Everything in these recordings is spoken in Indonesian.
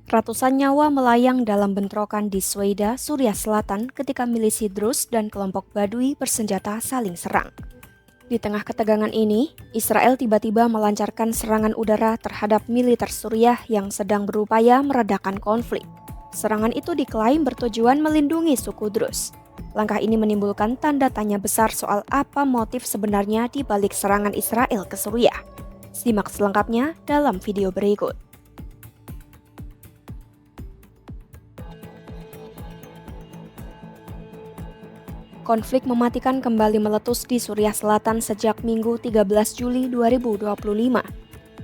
Ratusan nyawa melayang dalam bentrokan di Sweida, Suriah Selatan ketika milisi Druze dan kelompok Badui bersenjata saling serang. Di tengah ketegangan ini, Israel tiba-tiba melancarkan serangan udara terhadap militer Suriah yang sedang berupaya meredakan konflik. Serangan itu diklaim bertujuan melindungi suku Druze. Langkah ini menimbulkan tanda tanya besar soal apa motif sebenarnya di balik serangan Israel ke Suriah. Simak selengkapnya dalam video berikut. Konflik mematikan kembali meletus di Suriah Selatan sejak Minggu 13 Juli 2025.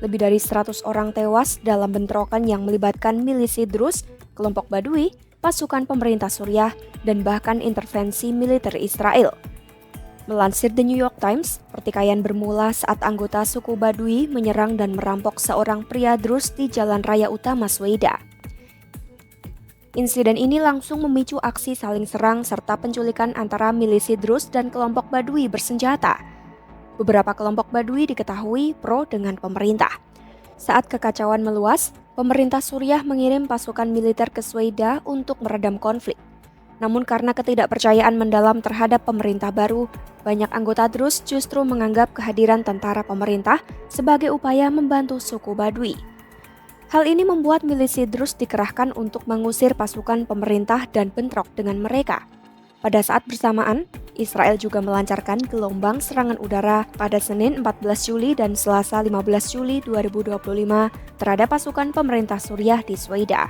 Lebih dari 100 orang tewas dalam bentrokan yang melibatkan milisi Druze, kelompok Badui, pasukan pemerintah Suriah, dan bahkan intervensi militer Israel. Melansir The New York Times, pertikaian bermula saat anggota suku Badui menyerang dan merampok seorang pria Druze di jalan raya utama Sweida. Insiden ini langsung memicu aksi saling serang serta penculikan antara milisi Druze dan kelompok Badui bersenjata. Beberapa kelompok Badui diketahui pro dengan pemerintah. Saat kekacauan meluas, pemerintah Suriah mengirim pasukan militer ke Sweida untuk meredam konflik. Namun karena ketidakpercayaan mendalam terhadap pemerintah baru, banyak anggota Druze justru menganggap kehadiran tentara pemerintah sebagai upaya membantu suku Badui. Hal ini membuat milisi Druze dikerahkan untuk mengusir pasukan pemerintah dan bentrok dengan mereka. Pada saat bersamaan, Israel juga melancarkan gelombang serangan udara pada Senin 14 Juli dan Selasa 15 Juli 2025 terhadap pasukan pemerintah Suriah di Sweida.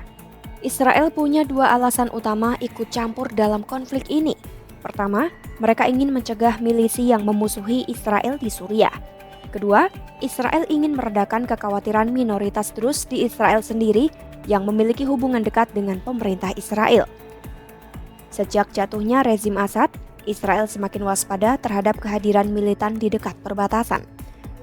Israel punya dua alasan utama ikut campur dalam konflik ini. Pertama, mereka ingin mencegah milisi yang memusuhi Israel di Suriah. Kedua, Israel ingin meredakan kekhawatiran minoritas Druze di Israel sendiri yang memiliki hubungan dekat dengan pemerintah Israel. Sejak jatuhnya rezim Assad, Israel semakin waspada terhadap kehadiran militan di dekat perbatasan.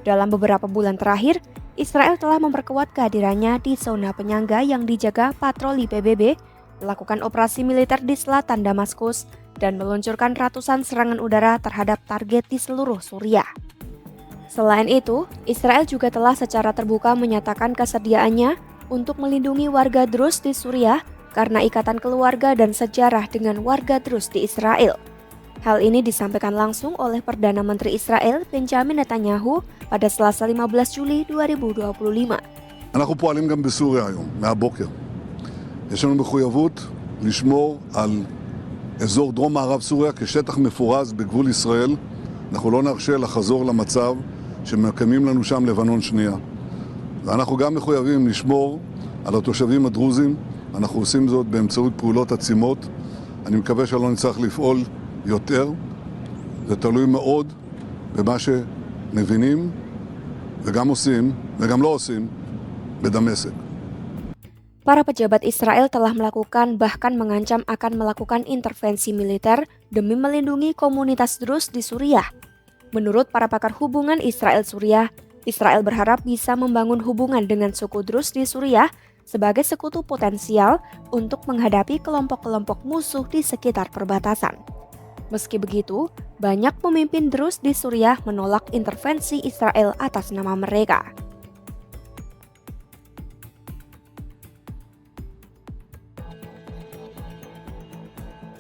Dalam beberapa bulan terakhir, Israel telah memperkuat kehadirannya di zona penyangga yang dijaga patroli PBB, melakukan operasi militer di selatan Damaskus, dan meluncurkan ratusan serangan udara terhadap target di seluruh Suriah. Selain itu, Israel juga telah secara terbuka menyatakan kesediaannya untuk melindungi warga Druze di Suriah karena ikatan keluarga dan sejarah dengan warga Druze di Israel. Hal ini disampaikan langsung oleh Perdana Menteri Israel Benjamin Netanyahu pada Selasa 15 Juli 2025. אנחנו פועלים גם בסוריה היום, מהבוקר. יש לנו מחויבות לשמור על אזור דרום מערב סוריה כשטח מפורז בגבול ישראל. אנחנו לא נרשה לחזור למצב שמקיימים לנו שם לבנון שנייה. ואנחנו גם מחויבים לשמור על התושבים הדרוזים. אנחנו עושים זאת באמצעות פעולות עצימות. אני מקווה שלא נצטרך לפעול יותר. זה תלוי מאוד במה שמבינים וגם עושים וגם לא עושים בדמשק. Para pejabat Israel telah melakukan bahkan mengancam akan melakukan intervensi militer demi melindungi komunitas Druze di Suriah. Menurut para pakar hubungan Israel-Suriah, Israel berharap bisa membangun hubungan dengan suku Druze di Suriah sebagai sekutu potensial untuk menghadapi kelompok-kelompok musuh di sekitar perbatasan. Meski begitu, banyak pemimpin Druze di Suriah menolak intervensi Israel atas nama mereka.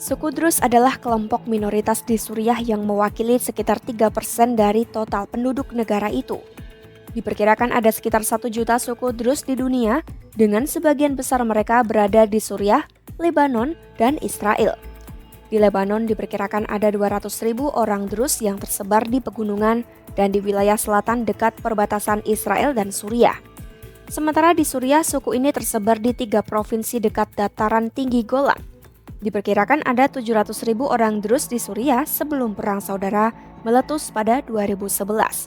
Suku Druze adalah kelompok minoritas di Suriah yang mewakili sekitar 3% dari total penduduk negara itu. Diperkirakan ada sekitar 1 juta suku Druze di dunia, dengan sebagian besar mereka berada di Suriah, Lebanon, dan Israel. Di Lebanon diperkirakan ada 200.000 orang Druze yang tersebar di pegunungan dan di wilayah selatan dekat perbatasan Israel dan Suriah. Sementara di Suriah, suku ini tersebar di 3 provinsi dekat dataran tinggi Golan. Diperkirakan ada 700.000 orang Druze di Suriah sebelum Perang Saudara meletus pada 2011.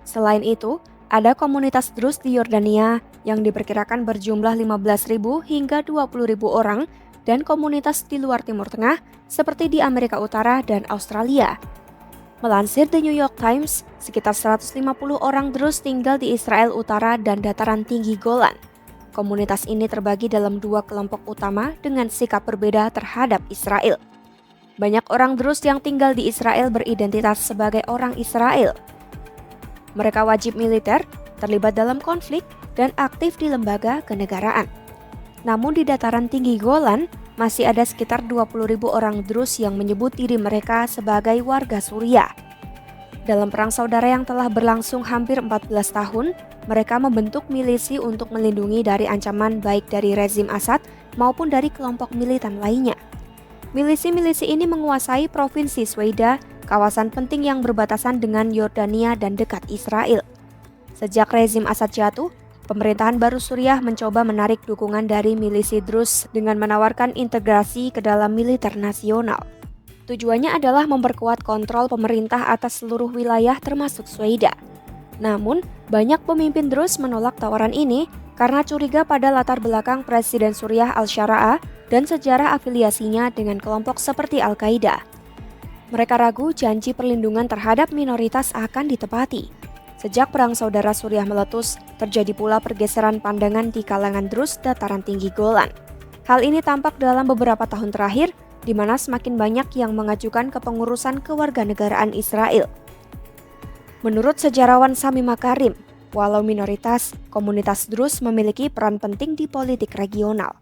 Selain itu, ada komunitas Druze di Yordania yang diperkirakan berjumlah 15.000 hingga 20.000 orang dan komunitas di luar Timur Tengah seperti di Amerika Utara dan Australia. Melansir The New York Times, sekitar 150 orang Druze tinggal di Israel Utara dan dataran tinggi Golan. Komunitas ini terbagi dalam 2 kelompok utama dengan sikap berbeda terhadap Israel. Banyak orang Druze yang tinggal di Israel beridentitas sebagai orang Israel. Mereka wajib militer, terlibat dalam konflik, dan aktif di lembaga kenegaraan. Namun di dataran tinggi Golan, masih ada sekitar 20.000 orang Druze yang menyebut diri mereka sebagai warga Suriah. Dalam perang saudara yang telah berlangsung hampir 14 tahun, mereka membentuk milisi untuk melindungi dari ancaman baik dari rezim Assad maupun dari kelompok militan lainnya. Milisi-milisi ini menguasai provinsi Sweida, kawasan penting yang berbatasan dengan Yordania dan dekat Israel. Sejak rezim Assad jatuh, pemerintahan baru Suriah mencoba menarik dukungan dari milisi Druze dengan menawarkan integrasi ke dalam militer nasional. Tujuannya adalah memperkuat kontrol pemerintah atas seluruh wilayah termasuk Sweida. Namun, banyak pemimpin Druze menolak tawaran ini karena curiga pada latar belakang Presiden Suriah al-Shara'a dan sejarah afiliasinya dengan kelompok seperti Al-Qaeda. Mereka ragu janji perlindungan terhadap minoritas akan ditepati. Sejak Perang Saudara Suriah meletus, terjadi pula pergeseran pandangan di kalangan Druze dataran tinggi Golan. Hal ini tampak dalam beberapa tahun terakhir, di mana semakin banyak yang mengajukan kepengurusan kewarganegaraan Israel. Menurut sejarawan Sami Makarim, walau minoritas, komunitas Druze memiliki peran penting di politik regional.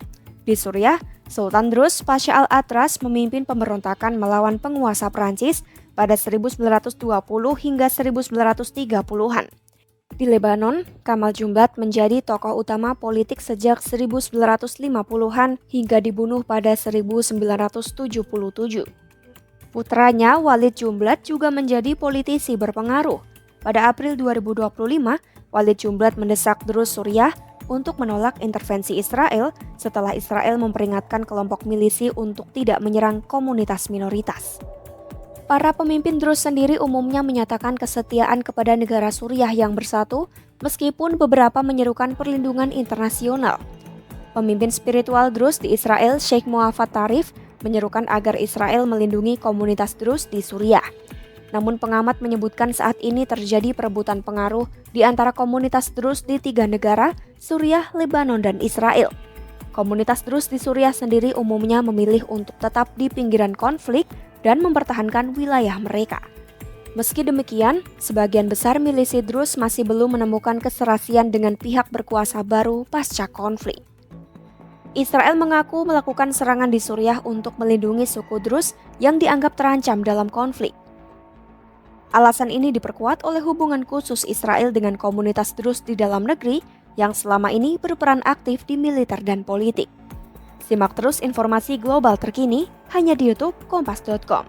Di Suriah, Sultan Druze Pasha al-Atras memimpin pemberontakan melawan penguasa Prancis pada 1920 hingga 1930-an. Di Lebanon, Kamal Jumblat menjadi tokoh utama politik sejak 1950-an hingga dibunuh pada 1977. Putranya Walid Jumblat juga menjadi politisi berpengaruh. Pada April 2025, Walid Jumblat mendesak Druze Suriah untuk menolak intervensi Israel setelah Israel memperingatkan kelompok milisi untuk tidak menyerang komunitas minoritas. Para pemimpin Druze sendiri umumnya menyatakan kesetiaan kepada negara Suriah yang bersatu, meskipun beberapa menyerukan perlindungan internasional. Pemimpin spiritual Druze di Israel, Sheikh Muhammad Tarif, menyerukan agar Israel melindungi komunitas Druze di Suriah. Namun pengamat menyebutkan saat ini terjadi perebutan pengaruh di antara komunitas Druze di 3 negara, Suriah, Lebanon, dan Israel. Komunitas Druze di Suriah sendiri umumnya memilih untuk tetap di pinggiran konflik dan mempertahankan wilayah mereka. Meski demikian, sebagian besar milisi Druze masih belum menemukan keserasian dengan pihak berkuasa baru pasca konflik. Israel mengaku melakukan serangan di Suriah untuk melindungi suku Druze yang dianggap terancam dalam konflik. Alasan ini diperkuat oleh hubungan khusus Israel dengan komunitas Druze di dalam negeri yang selama ini berperan aktif di militer dan politik. Simak terus informasi global terkini hanya di YouTube Kompas.com.